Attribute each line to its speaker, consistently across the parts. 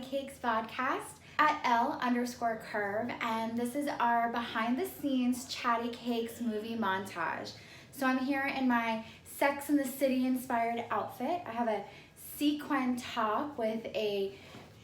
Speaker 1: Cakes podcast at Elle_curve, and this is our behind the scenes Chatty Cakes movie montage. So I'm here in my Sex and the City inspired outfit. I have a sequin top with a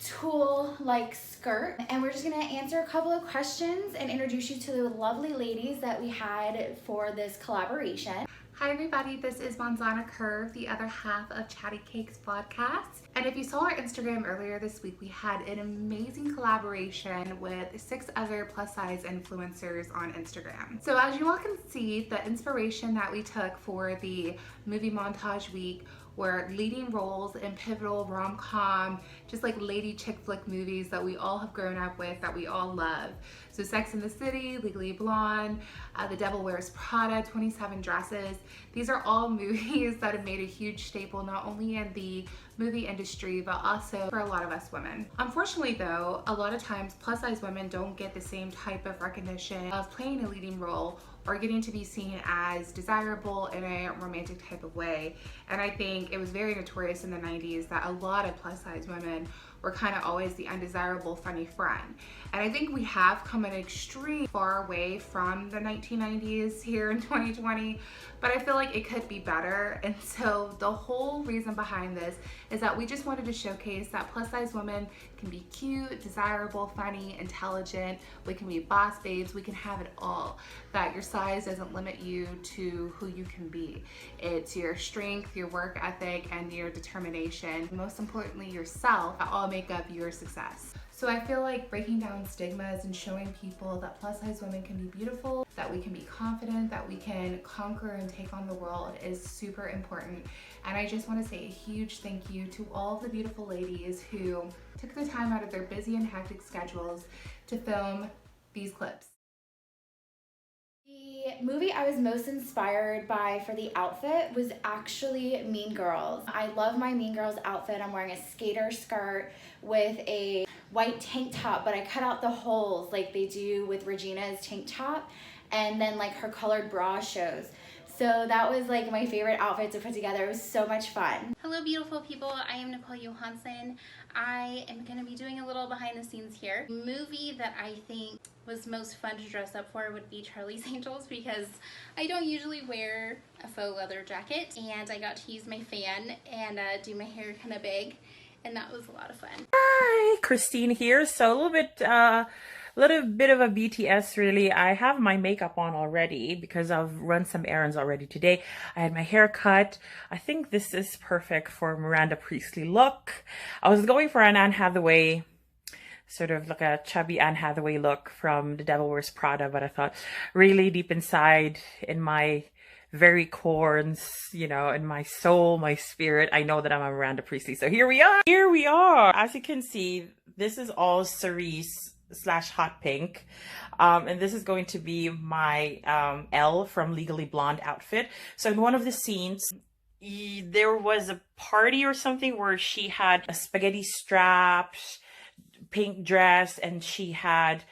Speaker 1: tulle-like skirt, and we're just gonna answer a couple of questions and introduce you to the lovely ladies that we had for this collaboration.
Speaker 2: Hi everybody, this is Montage Curve, the other half of Chatty Cakes podcast. And if you saw our Instagram earlier this week, we had an amazing collaboration with 6 other plus size influencers on Instagram. So as you all can see, the inspiration that we took for the movie montage week were leading roles in pivotal rom-com, just like lady chick flick movies that we all have grown up with, that we all love. So Sex and the City, Legally Blonde, The Devil Wears Prada, 27 Dresses. These are all movies that have made a huge staple not only in the movie industry but also for a lot of us women. Unfortunately though, a lot of times plus size women don't get the same type of recognition of playing a leading role or getting to be seen as desirable in a romantic type of way. And I think it was very notorious in the 90s that a lot of plus size women were kind of always the undesirable funny friend. And I think we have come an extreme far away from the 1990s here in 2020, but I feel like it could be better. And so the whole reason behind this is that we just wanted to showcase that plus size women can be cute, desirable, funny, intelligent, we can be boss babes, we can have it all. That your size doesn't limit you to who you can be. It's your strength, your work ethic, and your determination. Most importantly, yourself, that all make up your success. So I feel like breaking down stigmas and showing people that plus size women can be beautiful, that we can be confident, that we can conquer and take on the world is super important. And I just want to say a huge thank you to all of the beautiful ladies who took the time out of their busy and hectic schedules to film these clips.
Speaker 1: The movie I was most inspired by for the outfit was actually Mean Girls. I love my Mean Girls outfit. I'm wearing a skater skirt with a white tank top, but I cut out the holes like they do with Regina's tank top, and then like her colored bra shows. So that was like my favorite outfit to put together. It was so much fun.
Speaker 3: Hello beautiful people, I am Nicole Johansson. I am going to be doing a little behind the scenes here. The movie that I think was most fun to dress up for would be Charlie's Angels, because I don't usually wear a faux leather jacket, and I got to use my fan and do my hair kind of big, and that was a lot of fun.
Speaker 4: Hi, Christine here. So a little bit of a BTS really. I have my makeup on already because I've run some errands already today. I had my hair cut. I think this is perfect for Miranda Priestley look. I was going for an Anne Hathaway, sort of like a chubby Anne Hathaway look from The Devil Wears Prada, but I thought really deep inside in my very corns, you know, in my soul, my spirit, I know that I'm a Miranda Priestley. So here we are. Here we are. As you can see, this is all cerise / hot pink, and this is going to be my Elle from Legally Blonde outfit. So in one of the scenes, there was a party or something where she had a spaghetti strap, pink dress, and she had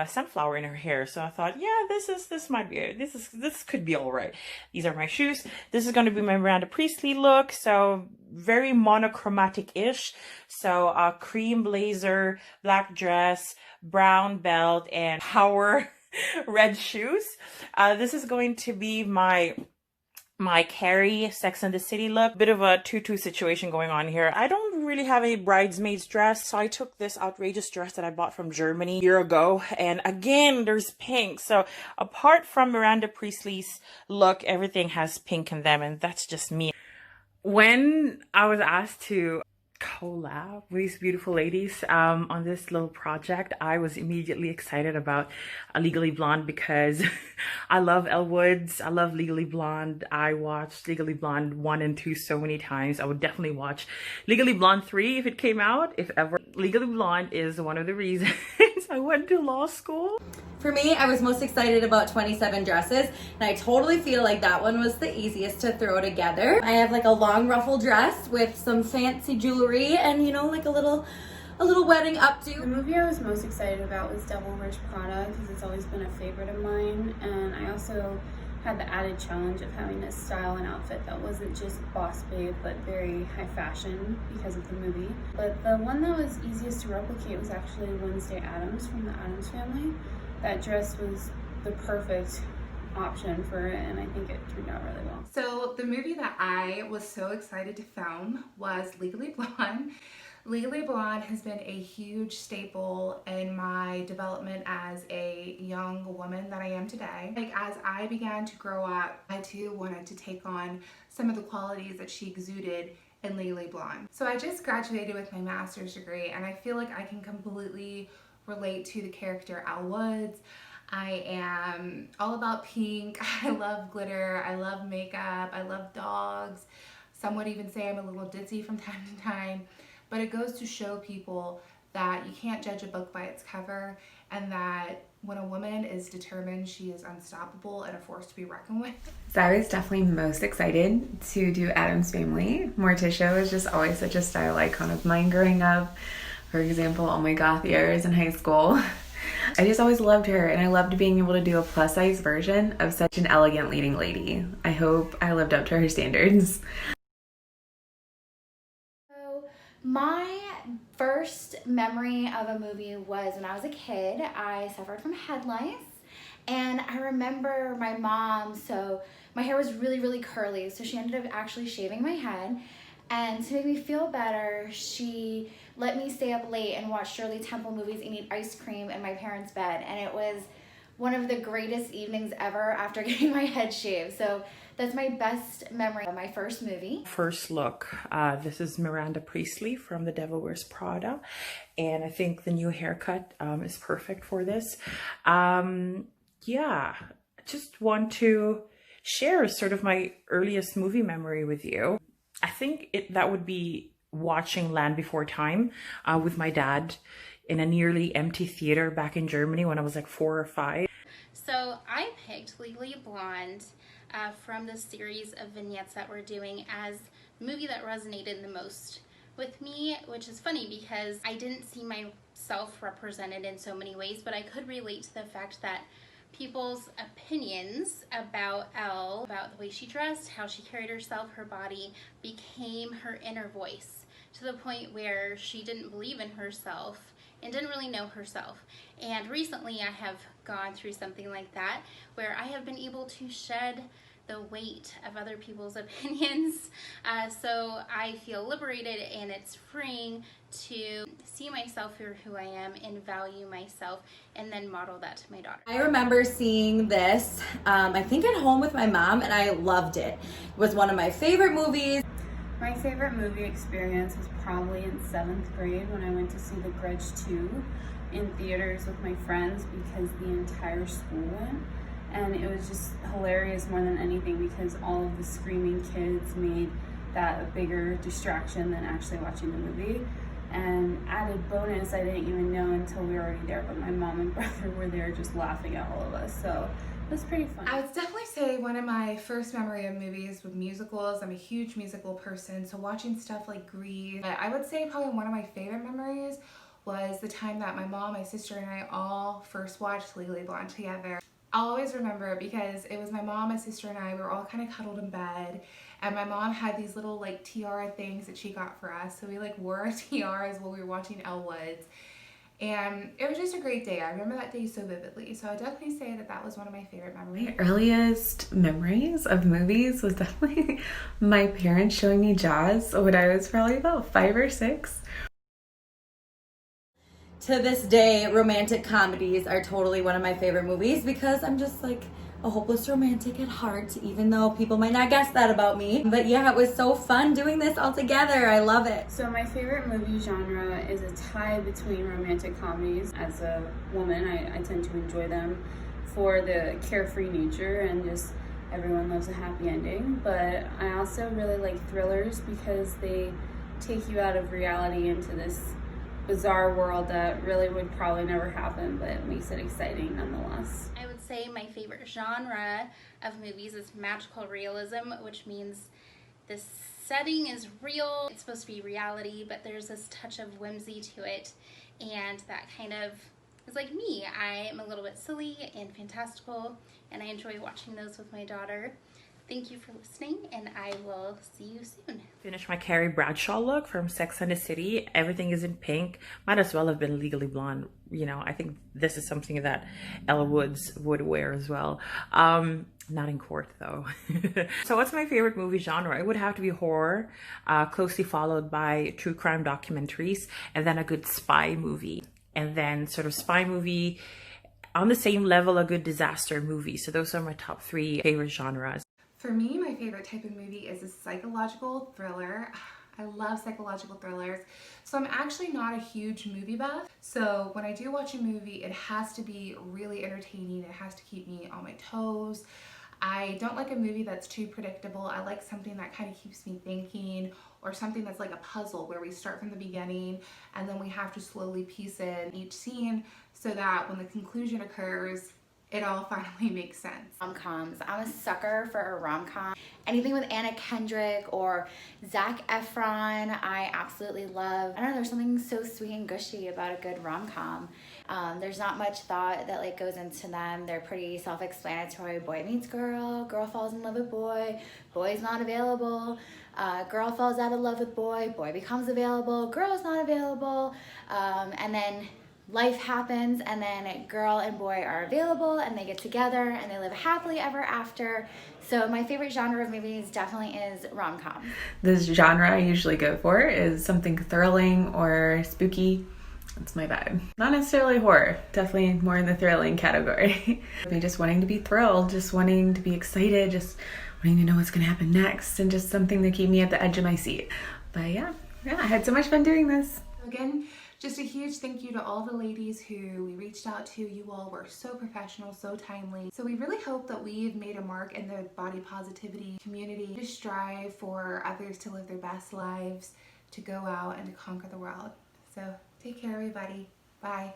Speaker 4: sunflower in her hair. So I thought, yeah, this could be all right. These are my shoes. This is going to be my Miranda Priestley look. So very monochromatic-ish. So cream blazer, black dress, brown belt, and power red shoes. This is going to be my Carrie Sex and the City look. Bit of a tutu situation going on here. I don't really have a bridesmaid's dress, so I took this outrageous dress that I bought from Germany a year ago, and again there's pink. So apart from Miranda Priestley's look, everything has pink in them, and that's just me. When I was asked to collab with these beautiful ladies on this little project, I was immediately excited about Legally Blonde because I love Elle Woods. I love Legally Blonde. I watched Legally Blonde 1 and 2 so many times. I would definitely watch Legally Blonde 3 if it came out, if ever. Legally Blonde is one of the reasons I went to law school.
Speaker 5: For me, I was most excited about 27 Dresses, and I totally feel like that one was the easiest to throw together. I have like a long ruffle dress with some fancy jewelry and, you know, like a little wedding updo.
Speaker 6: The movie I was most excited about was Devil Wears Prada because it's always been a favorite of mine, and I also had the added challenge of having a style and outfit that wasn't just boss babe but very high fashion because of the movie. But the one that was easiest to replicate was actually Wednesday Addams from the Addams Family. That dress was the perfect option for it, and I think it turned out really well.
Speaker 2: So the movie that I was so excited to film was Legally Blonde. Legally Blonde has been a huge staple in my development as a young woman that I am today. Like, as I began to grow up, I too wanted to take on some of the qualities that she exuded in Legally Blonde. So I just graduated with my master's degree, and I feel like I can completely relate to the character Elle Woods. I am all about pink. I love glitter. I love makeup. I love dogs. Some would even say I'm a little ditzy from time to time. But it goes to show people that you can't judge a book by its cover, and that when a woman is determined, she is unstoppable and a force to be reckoned with.
Speaker 7: So I was definitely most excited to do Addams Family. Morticia was just always such a style icon of mine growing up. For example, all my goth years in high school. I just always loved her, and I loved being able to do a plus size version of such an elegant leading lady. I hope I lived up to her standards.
Speaker 1: So my first memory of a movie was when I was a kid. I suffered from head lice, and I remember my mom, so my hair was really curly, so she ended up actually shaving my head. And to make me feel better, she let me stay up late and watch Shirley Temple movies and eat ice cream in my parents' bed. And it was one of the greatest evenings ever after getting my head shaved. So that's my best memory of my first movie.
Speaker 4: First look, this is Miranda Priestley from The Devil Wears Prada. And I think the new haircut is perfect for this. Yeah, I just want to share sort of my earliest movie memory with you. I think that would be watching Land Before Time with my dad in a nearly empty theater back in Germany when I was like 4 or 5.
Speaker 3: So I picked Legally Blonde from the series of vignettes that we're doing as the movie that resonated the most with me, which is funny because I didn't see myself represented in so many ways, but I could relate to the fact that people's opinions about Elle, about the way she dressed, how she carried herself, her body, became her inner voice to the point where she didn't believe in herself and didn't really know herself. And recently I have gone through something like that where I have been able to shed the weight of other people's opinions. So I feel liberated, and it's freeing to see myself for who I am and value myself, and then model that to my daughter.
Speaker 5: I remember seeing this, I think at home with my mom, and I loved it. It was one of my favorite movies.
Speaker 6: My favorite movie experience was probably in 7th grade when I went to see The Grudge 2 in theaters with my friends because the entire school went. And it was just hilarious more than anything because all of the screaming kids made that a bigger distraction than actually watching the movie. And added bonus, I didn't even know until we were already there, but my mom and brother were there just laughing at all of us. So it was pretty fun.
Speaker 2: I would definitely say one of my first memory of movies with musicals. I'm a huge musical person, so watching stuff like Grease. I would say probably one of my favorite memories was the time that my mom, my sister, and I all first watched Legally Blonde together. I'll always remember it because it was my mom, my sister, and I. We were all kind of cuddled in bed, and my mom had these little like tiara things that she got for us. So we like wore our tiaras while we were watching Elle Woods, and it was just a great day. I remember that day so vividly. So I would definitely say that that was one of my favorite memories.
Speaker 7: My earliest memories of movies was definitely my parents showing me Jaws when I was probably about 5 or 6.
Speaker 5: To this day, romantic comedies are totally one of my favorite movies because I'm just like a hopeless romantic at heart, even though people might not guess that about me. But yeah, it was so fun doing this all together. I love it.
Speaker 6: So my favorite movie genre is a tie between romantic comedies. As a woman, I tend to enjoy them for the carefree nature and just everyone loves a happy ending. But I also really like thrillers because they take you out of reality into this bizarre world that really would probably never happen, but it makes it exciting nonetheless.
Speaker 3: I would say my favorite genre of movies is magical realism, which means the setting is real, it's supposed to be reality, but there's this touch of whimsy to it, and that kind of is like me. I am a little bit silly and fantastical, and I enjoy watching those with my daughter. Thank you for listening, and I will see you soon.
Speaker 4: Finished my Carrie Bradshaw look from Sex and the City. Everything is in pink. Might as well have been Legally Blonde. You know, I think this is something that Elle Woods would wear as well. Not in court though. So what's my favorite movie genre? It would have to be horror, closely followed by true crime documentaries, and then a good spy movie. And then sort of spy movie on the same level, a good disaster movie. So those are my top 3 favorite genres.
Speaker 2: For me, my favorite type of movie is a psychological thriller. I love psychological thrillers. So I'm actually not a huge movie buff. So when I do watch a movie, it has to be really entertaining. It has to keep me on my toes. I don't like a movie that's too predictable. I like something that kind of keeps me thinking, or something that's like a puzzle where we start from the beginning and then we have to slowly piece in each scene so that when the conclusion occurs, it all finally makes sense.
Speaker 1: Rom-coms. I'm a sucker for a rom-com. Anything with Anna Kendrick or Zac Efron, I absolutely love. I don't know, there's something so sweet and gushy about a good rom-com. There's not much thought that like goes into them. They're pretty self-explanatory. Boy meets girl, girl falls in love with boy, boy's not available. Girl falls out of love with boy, boy becomes available, girl's not available. And then life happens, and then girl and boy are available, and they get together and they live happily ever after. So my favorite genre of movies definitely is rom-com.
Speaker 7: The genre I usually go for is something thrilling or spooky. That's my vibe. Not necessarily horror, definitely more in the thrilling category. Me just wanting to be thrilled, just wanting to be excited, just wanting to know what's gonna happen next, and just something to keep me at the edge of my seat. But yeah, I had so much fun doing this.
Speaker 2: Again, just a huge thank you to all the ladies who we reached out to. You all were so professional, so timely. So we really hope that we've made a mark in the body positivity community to strive for others to live their best lives, to go out and to conquer the world. So take care, everybody. Bye.